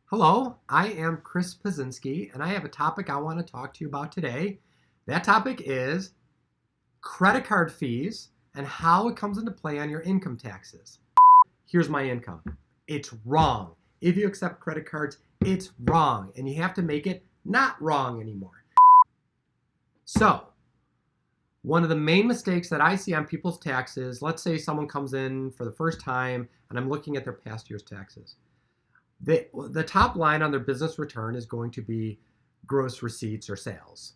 Hello, I am Chris Pazinski, and I have a topic I want to talk to you about today. That topic is credit card fees and how it comes into play on your income taxes. Here's my income. It's wrong. If you accept credit cards, it's wrong, and you have to make it not wrong anymore. So, one of the main mistakes that I see on people's taxes, let's say someone comes in for the first time and I'm looking at their past year's taxes. The top line on their business return is going to be gross receipts or sales.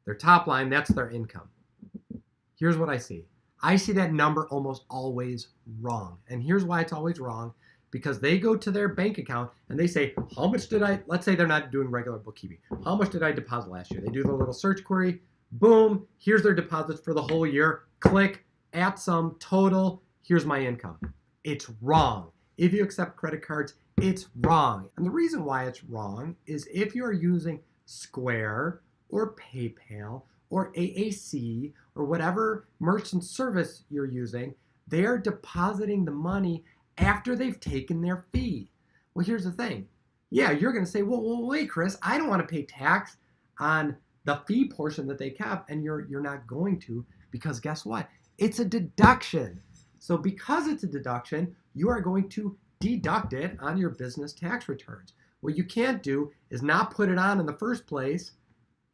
Their top line, that's their income. Here's what I see. I see that number almost always wrong. And here's why it's always wrong. Because they go to their bank account and they say, how much did I, let's say they're not doing regular bookkeeping. How much did I deposit last year? They do the little search query. Boom, here's their deposits for the whole year. Click, add some, total, here's my income. It's wrong. If you accept credit cards, it's wrong. And the reason why it's wrong is if you're using Square or PayPal or AAC or whatever merchant service you're using, they're depositing the money after they've taken their fee. Well, here's the thing. Yeah, you're going to say, well, wait, Chris, I don't want to pay tax on the fee portion that they kept, and you're not going to, because guess what? It's a deduction. So because it's a deduction, you are going to deduct it on your business tax returns. What you can't do is not put it on in the first place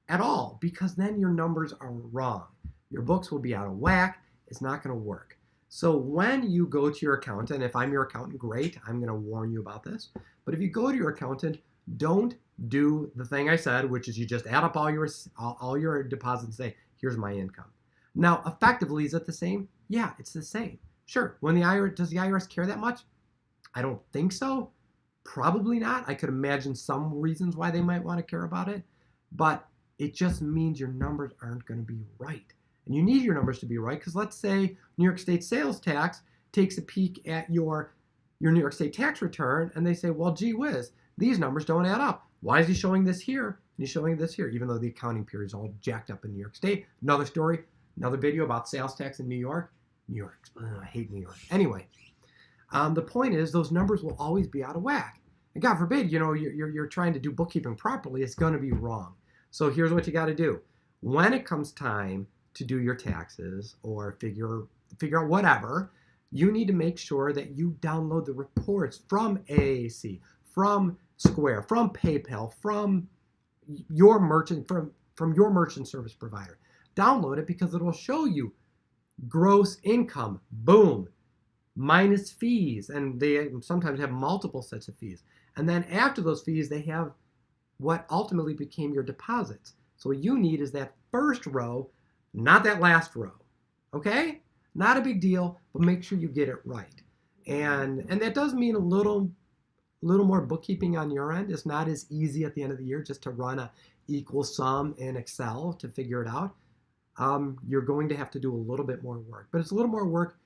at all, because then your numbers are wrong. Your books will be out of whack. It's not going to work. So when you go to your accountant, if I'm your accountant, great, I'm going to warn you about this. But if you go to your accountant, don't do the thing I said, which is you just add up all your deposits and say, here's my income. Now, effectively, is it the same? Yeah, it's the same. Sure. Does the IRS care that much? I don't think so. Probably not. I could imagine some reasons why they might want to care about it, but it just means your numbers aren't going to be right. And you need your numbers to be right, because let's say New York State sales tax takes a peek at your New York State tax return, and they say, well, gee whiz, these numbers don't add up. Why is he showing this here and he's showing this here, even though the accounting period is all jacked up in New York State? Another story, another video about sales tax in New York. New York, I hate New York. Anyway, the point is those numbers will always be out of whack. And God forbid, you're trying to do bookkeeping properly, it's going to be wrong. So here's what you got to do. When it comes time to do your taxes or figure out whatever, you need to make sure that you download the reports from AAC, from Square, from PayPal, from your merchant, from your merchant service provider. Download it, because it will show you gross income, boom, minus fees, and they sometimes have multiple sets of fees. And then after those fees, they have what ultimately became your deposits. So what you need is that first row, not that last row. Okay? Not a big deal, but make sure you get it right. And that does mean a little more bookkeeping on your end. It's not as easy at the end of the year just to run a equal sum in Excel to figure it out. You're going to have to do a little bit more work, but it's a little more work.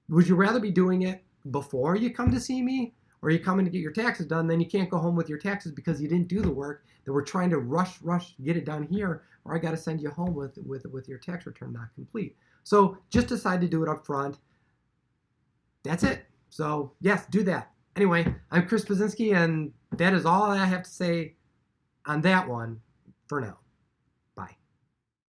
Would you rather be doing it before you come to see me, or you come in to get your taxes done, then you can't go home with your taxes because you didn't do the work, that we're trying to rush, get it done here, or I got to send you home with your tax return not complete. So just decide to do it up front. That's it. So yes, do that. Anyway, I'm Chris Pazinski, and that is all I have to say on that one for now.